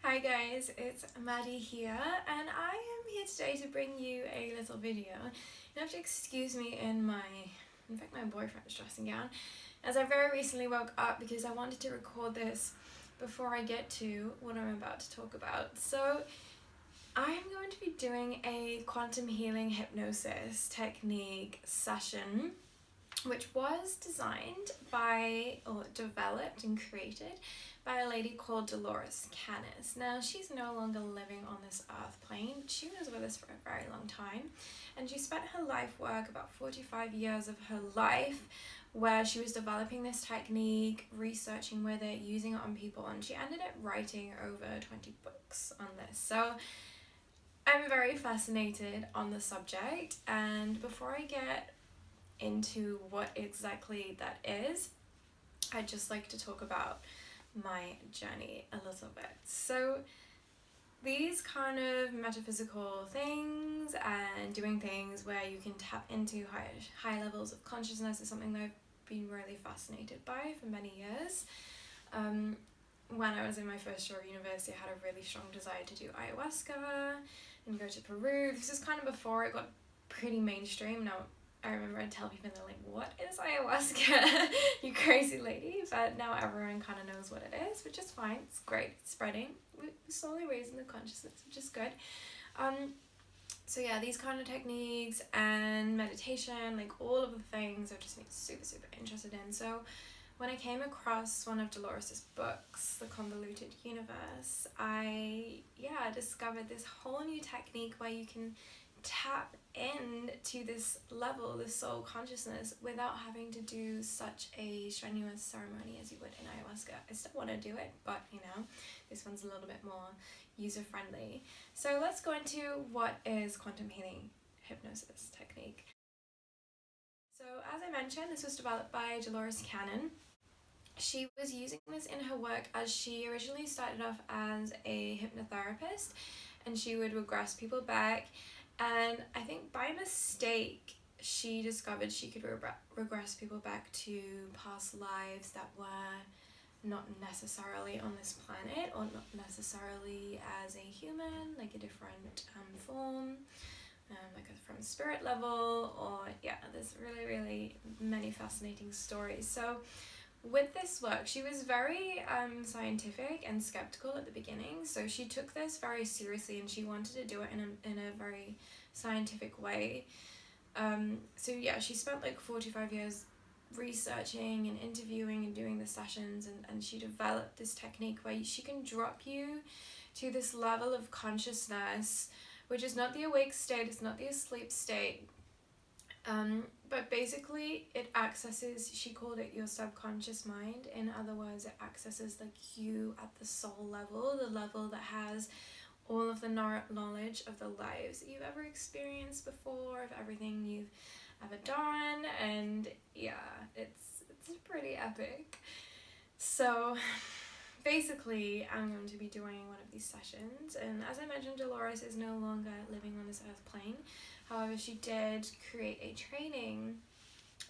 Hi guys, it's Maddie here, and I am here today to bring you a little video. You have to excuse me in fact my boyfriend's dressing gown, as I very recently woke up because I wanted to record this before I get to what I'm about to talk about. So I'm going to be doing a quantum healing hypnosis technique session, which was designed by, or developed and created by a lady called Dolores Cannis. Now, she's no longer living on this earth plane, but she was with us for a very long time, and she spent her life work, about 45 years of her life, where she was developing this technique, researching with it, using it on people, and she ended up writing over 20 books on this. So I'm very fascinated on the subject, and before I get into what exactly that is, I'd just like to talk about my journey a little bit. So these kind of metaphysical things and doing things where you can tap into high levels of consciousness is something that I've been really fascinated by for many years. When I was in my first year of university, I had a really strong desire to do ayahuasca and go to Peru. This is kind of before it got pretty mainstream. Now, I remember I'd tell people, and they're like, what is ayahuasca? You crazy lady. But now everyone kind of knows what it is, which is fine. It's great. It's spreading. We're slowly raising the consciousness, which is good. So yeah, these kind of techniques and meditation, like all of the things I've just been super interested in. So when I came across one of Dolores's books, The Convoluted Universe, I discovered this whole new technique where you can tap into this level, this soul consciousness, without having to do such a strenuous ceremony as you would in ayahuasca. I still want to do it, but this one's a little bit more user-friendly. So let's go into what is quantum healing hypnosis technique. So as I mentioned, this was developed by Dolores Cannon. She was using this in her work as she originally started off as a hypnotherapist, and she would regress people back. And I think by mistake, she discovered she could regress people back to past lives that were not necessarily on this planet, or not necessarily as a human, like a different form, like from spirit level, or there's really many fascinating stories. So with this work, she was very scientific and skeptical at the beginning, so she took this very seriously and she wanted to do it in a very scientific way. She spent like 45 years researching and interviewing and doing the sessions, and she developed this technique where she can drop you to this level of consciousness, which is not the awake state, it's not the asleep state. But basically it accesses, she called it your subconscious mind. In other words, it accesses like you at the soul level, the level that has all of the knowledge of the lives that you've ever experienced before, of everything you've ever done, and it's pretty epic. So basically, I'm going to be doing one of these sessions, and as I mentioned, Dolores is no longer living on this earth plane. However, she did create a training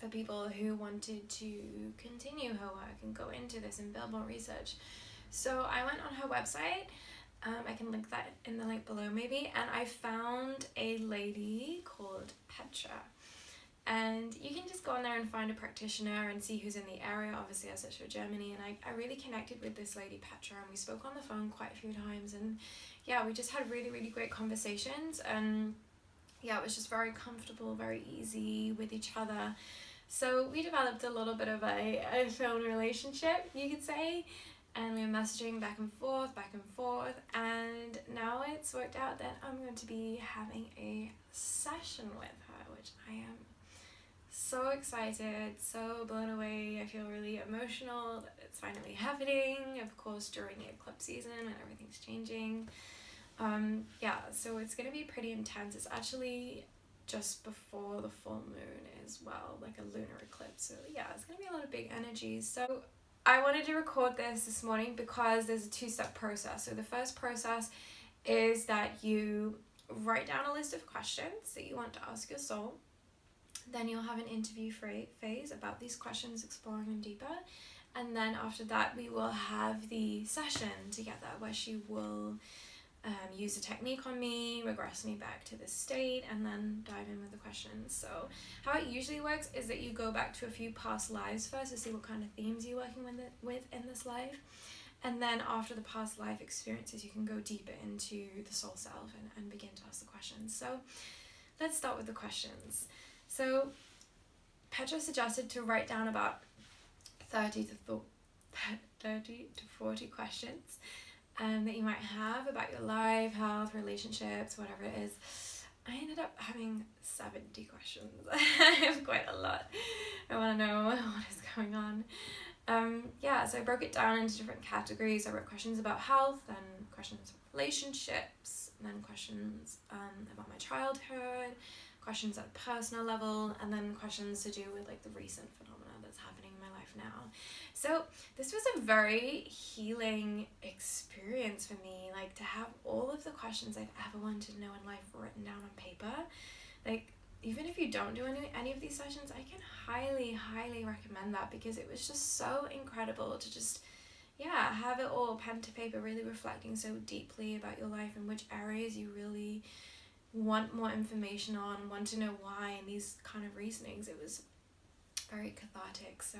for people who wanted to continue her work and go into this and build more research. So I went on her website, I can link that in the link below maybe, and I found a lady called Petra. And you can just go on there and find a practitioner and see who's in the area. Obviously I searched for Germany, and I really connected with this lady Petra, and we spoke on the phone quite a few times, and we just had really great conversations, and it was just very comfortable, very easy with each other. So we developed a little bit of a phone relationship, you could say, and we were messaging back and forth, and now it's worked out that I'm going to be having a session with her, which I am so excited, so blown away. I feel really emotional that it's finally happening, of course during the eclipse season when everything's changing. So it's gonna be pretty intense. It's actually just before the full moon as well, like a lunar eclipse, so it's gonna be a lot of big energies. So I wanted to record this morning because there's a two-step process. So the first process is that you write down a list of questions that you want to ask your soul. Then you'll have an interview phase about these questions, exploring them deeper. And then after that we will have the session together where she will use a technique on me, regress me back to this state, and then dive in with the questions. So how it usually works is that you go back to a few past lives first to see what kind of themes you're working with in this life. And then after the past life experiences, you can go deeper into the soul self and begin to ask the questions. So let's start with the questions. So Petra suggested to write down about 30 to 40 questions that you might have about your life, health, relationships, whatever it is. I ended up having 70 questions. I have quite a lot. I want to know what is going on. So I broke it down into different categories. I wrote questions about health, then questions about relationships, and then questions about my childhood, questions at a personal level, and then questions to do with like the recent phenomena that's happening in my life now. So this was a very healing experience for me, like to have all of the questions I've ever wanted to know in life written down on paper. Like, even if you don't do any of these sessions, I can highly recommend that, because it was just so incredible to just have it all pen to paper, really reflecting so deeply about your life and which areas you really want more information on, want to know why, and these kind of reasonings. It was very cathartic. So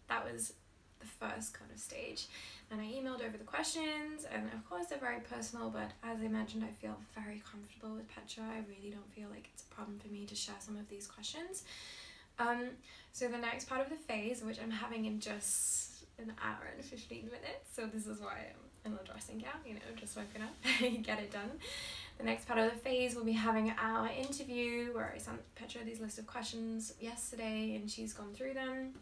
that was the first kind of stage. And I emailed over the questions, and of course they're very personal, but as I mentioned, I feel very comfortable with Petra. I really don't feel like it's a problem for me to share some of these questions. So the next part of the phase, which I'm having in just an hour and 15 minutes, so this is why I'm in the dressing gown, just woken up, get it done. The next part of the phase will be having our interview, where I sent Petra these list of questions yesterday and she's gone through them.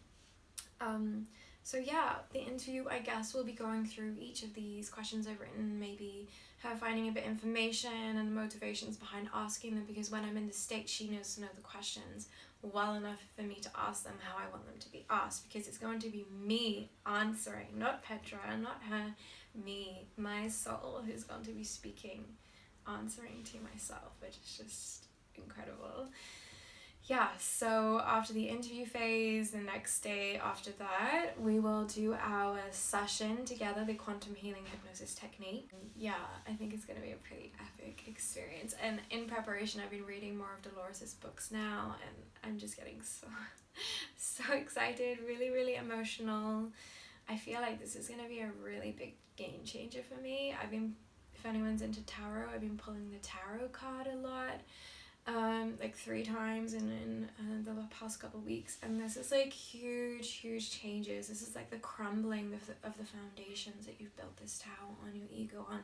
The interview, I guess, will be going through each of these questions I've written, maybe her finding a bit of information and the motivations behind asking them, because when I'm in the state, she knows to know the questions well enough for me to ask them how I want them to be asked, because it's going to be me answering, not Petra, not her, me, my soul, who's going to be speaking, answering to myself, which is just incredible. So after the interview phase, the next day after that, we will do our session together, the quantum healing hypnosis technique. I think it's going to be a pretty epic experience. And in preparation, I've been reading more of Dolores's books now, and I'm just getting so excited, really emotional. I feel like this is going to be a really big game changer for me. If anyone's into tarot, I've been pulling the tarot card a lot. Like 3 times in the past couple of weeks, and this is like huge changes. This is like the crumbling of the foundations that you've built this tower on, your ego on,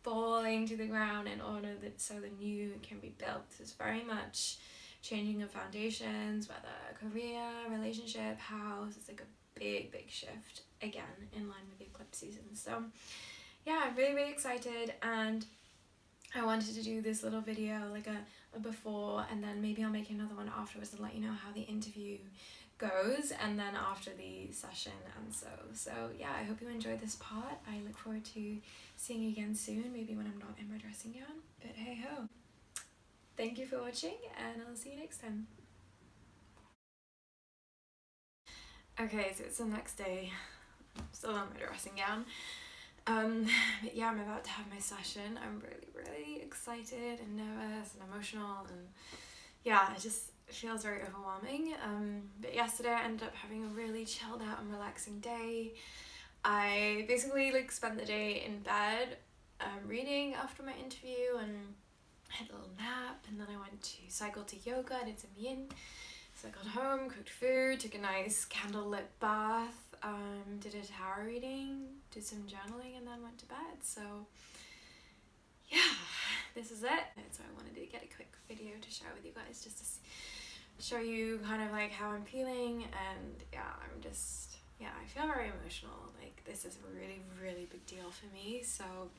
falling to the ground in order that so the new can be built. It's very much changing of foundations, whether career, relationship, house. It's like a big shift, again in line with the eclipse season. So I'm really excited, and I wanted to do this little video, like a before, and then maybe I'll make another one afterwards to let you know how the interview goes, and then after the session. And so I hope you enjoyed this part. I look forward to seeing you again soon, maybe when I'm not in my dressing gown, but hey ho. Thank you for watching, and I'll see you next time. Okay, so it's the next day. I'm still in my dressing gown. I'm about to have my session. I'm really excited and nervous and emotional, and it just feels very overwhelming. But yesterday I ended up having a really chilled out and relaxing day. I basically spent the day in bed reading after my interview, and I had a little nap, and then I went to cycle to yoga, did some yin, cycled home, cooked food, took a nice candlelit bath, did a tarot reading, did some journaling, and then went to bed. So this is it. And so I wanted to get a quick video to share with you guys, just to show you kind of like how I'm feeling. And I feel very emotional. Like, this is a really big deal for me, so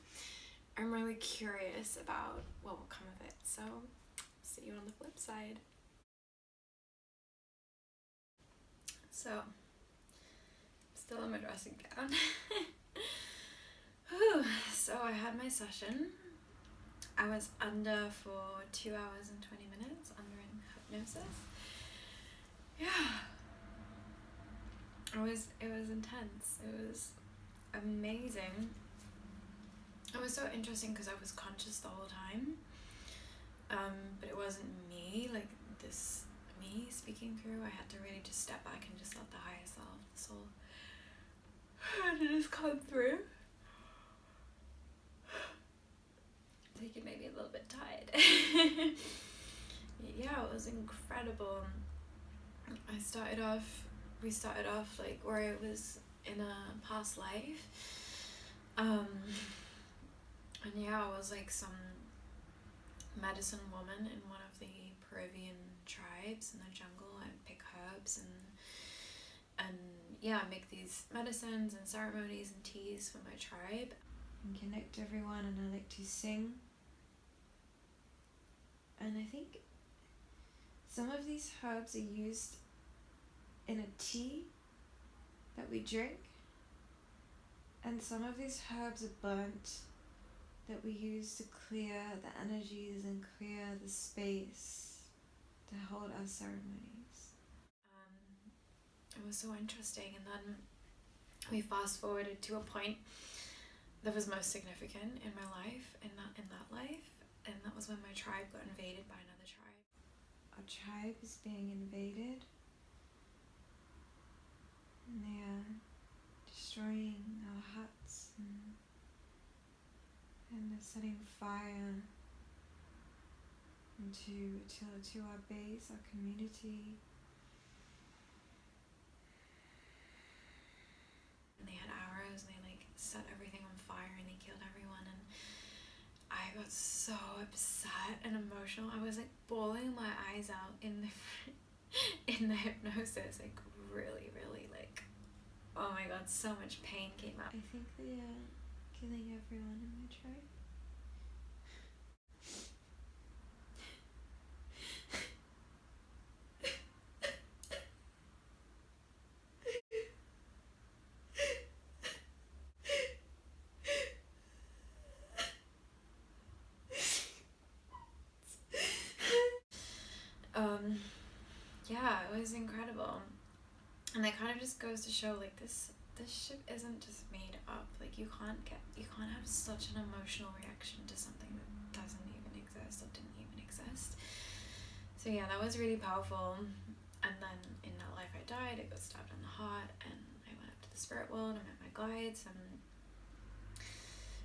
I'm really curious about what will come of it. So see you on the flip side. So still in my dressing gown. So I had my session. I was under for 2 hours and 20 minutes, under in hypnosis. it was intense. It was amazing. It was so interesting because I was conscious the whole time, but it wasn't me, like this me speaking through. I had to really just step back and just let the higher self, the soul, had to just come through. I think it made me a little bit tired. Yeah, it was incredible. We started off like where I was in a past life. And yeah, I was like some medicine woman in one of the Peruvian tribes in the jungle. I'd pick herbs and yeah, make these medicines and ceremonies and teas for my tribe. And connect everyone, and I like to sing. And I think some of these herbs are used in a tea that we drink, and some of these herbs are burnt that we use to clear the energies and clear the space to hold our ceremonies. It was so interesting, and then we fast forwarded to a point that was most significant in my life, in that life, and that was when my tribe got invaded by another tribe. Our tribe is being invaded, and they are destroying our huts, and they're setting fire to our base, our community. And they had arrows, and they like set everything on fire, and they killed everyone, and I got so upset and emotional. I was like bawling my eyes out in the hypnosis, like really like, oh my god, so much pain came out. I think they are killing everyone in my tribe. Yeah, it was incredible. And that kind of just goes to show like this ship isn't just made up. Like you can't have such an emotional reaction to something that doesn't even exist or didn't even exist. So yeah, that was really powerful. And then in that life I died, I got stabbed in the heart, and I went up to the spirit world and met my guides and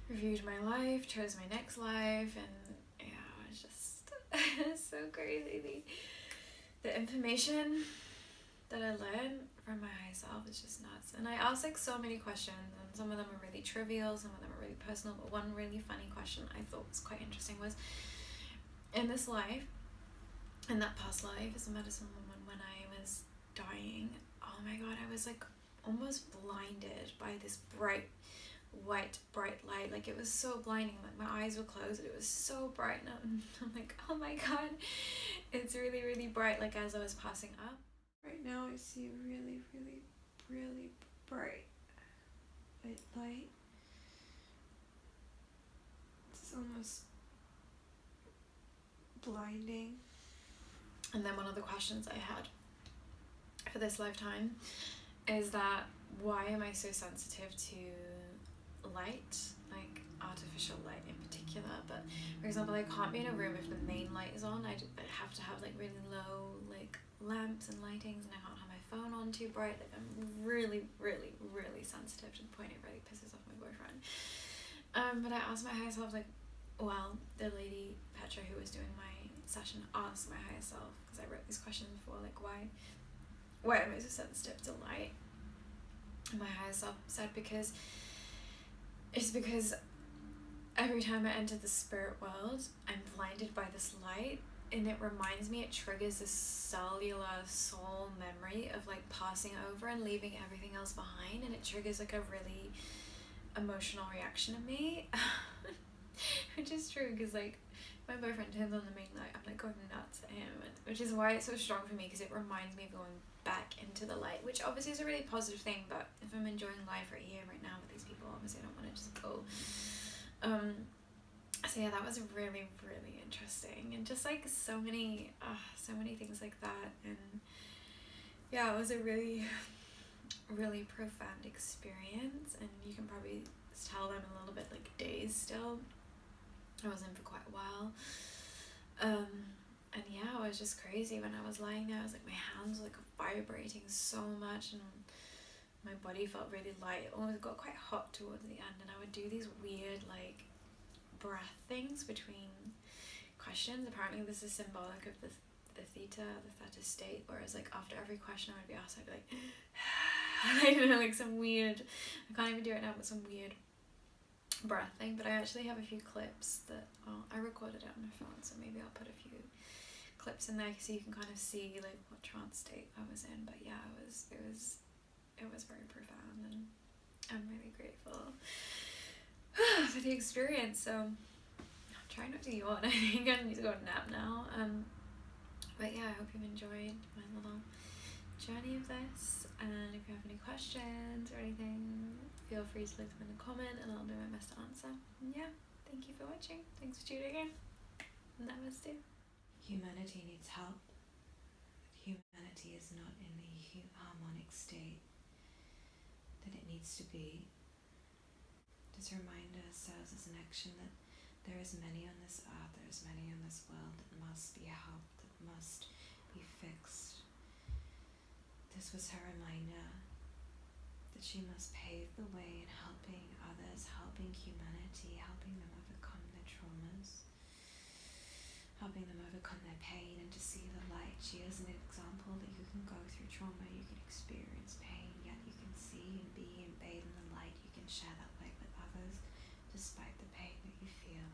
reviewed my life, chose my next life, and yeah, it was just so crazy. The information that I learned from my higher self is just nuts. And I asked like so many questions, and some of them are really trivial, some of them are really personal, but one really funny question I thought was quite interesting was, in this life, in that past life as a medicine woman, when I was dying, oh my god, I was like almost blinded by this bright light. Like it was so blinding, like my eyes were closed and it was so bright, and I'm like, oh my god, it's really bright. Like as I was passing up, right now I see a really bright light. It's almost blinding. And then one of the questions I had for this lifetime is that why am I so sensitive to light, like artificial light in particular? But for example, I can't be in a room if the main light is on. I have to have like really low like lamps and lightings, and I can't have my phone on too bright. Like I'm really sensitive to the point it really pisses off my boyfriend. But I asked my higher self, like, well, the lady Petra who was doing my session asked my higher self, because I wrote these questions before, like why am I so sensitive to light? And my higher self said because every time I enter the spirit world, I'm blinded by this light, and it reminds me, it triggers this cellular soul memory of like passing over and leaving everything else behind, and it triggers like a really emotional reaction in me. Which is true, because like my boyfriend turns on the main light, I'm like going nuts at him, which is why it's so strong for me, because it reminds me of going back into the light, which obviously is a really positive thing. But if I'm enjoying life right here right now with these people, obviously I don't want to just go. So yeah, that was really interesting, and just like so many things like that. And yeah, it was a really really profound experience, and you can probably tell I'm a little bit like dazed still. I was in for quite a while. And yeah, it was just crazy. When I was lying there, I was like, my hands were like vibrating so much, and my body felt really light. Oh, it got quite hot towards the end, and I would do these weird like breath things between questions. Apparently this is symbolic of the theta state, whereas like after every question I would be asked, I'd be like I don't know, like some weird, I can't even do it now, but some weird breath thing. But I actually have a few clips that I recorded it on my phone, so maybe I'll put a few clips in there so you can kind of see like what trance state I was in. But yeah, it was very profound, and I'm really grateful for the experience. So I'm trying not to yawn. I think I need to go nap now. But yeah, I hope you've enjoyed my little journey of this, and if you have any questions or anything, feel free to leave them in a comment and I'll do my best to answer. And yeah, thank you for watching. Thanks for tuning in. Namaste. Humanity needs help. Humanity is not in the harmonic state that it needs to be. Just remind ourselves as an action that there is many on this earth, there is many on this world that must be helped, that must be fixed. This was her reminder that she must pave the way in helping others, helping humanity, helping them overcome their traumas, helping them overcome their pain, and to see the light. She is an example that you can go through trauma, you can experience pain, yet you can see and be and bathe in the light. You can share that light with others despite the pain that you feel.